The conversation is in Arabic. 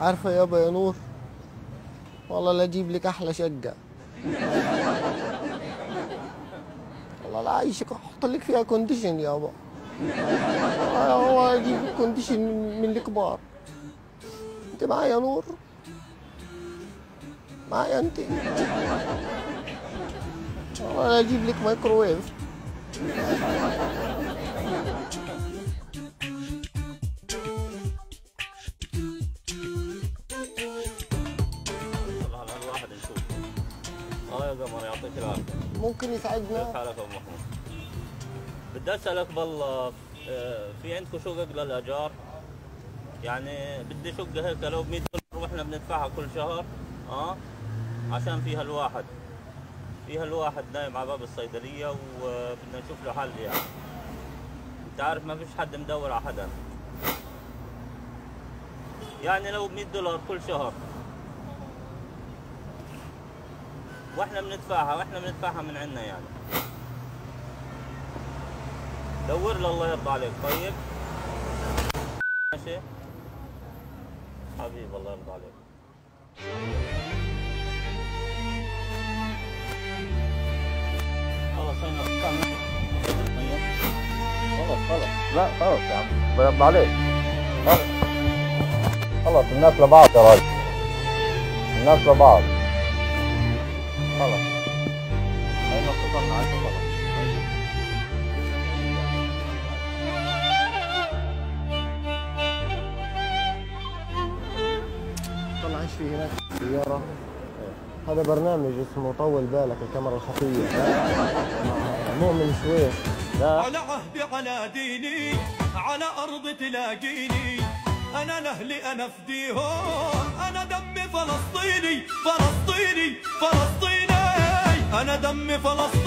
عارفة يابا يا نور، والله لا اجيب لك احلى شقة، والله لا اعيشك احط لك فيها كونديشن يابا، والله اجيب لك كونديشن من الكبار. انت معايا يا نور؟ معايا انت؟ والله لا اجيب لك مايكروويف. يا قمر يعطيك العافية. ممكن يساعدنا؟ كيف حالك يا ابو محمود؟ بدي اسالك بالله، في عندكم شقق للايجار؟ يعني بدي شقة هيك لو ب 100 دولار واحنا بندفعها كل شهر، عشان فيها الواحد نايم على باب الصيدلية وبدنا نشوف له حل يعني. انت عارف ما فيش حد مدور على حدا. يعني لو ب 100 دولار كل شهر واحنا بندفعها من عنا يعني. دور له الله يرضى عليك. طيب ماشي حبيبي، الله يرضى عليك. خلص هينا خلص لا خلص يا عم، الله يرضى عليك. خلص الناس لبعض يا راجل، الناس لبعض. خلص هينا اتصلنا عليك. خلص طلع ايش في هناك سيارة. هذا برنامج اسمه طول بالك الكاميرا الخفية. مؤمن شويش. على عهدي على ديني على أرض تلاقيني، أنا لأهلي أنا فديهم، أنا دمي فلسطيني فلسطيني فلسطيني، أنا دمي فلسطيني.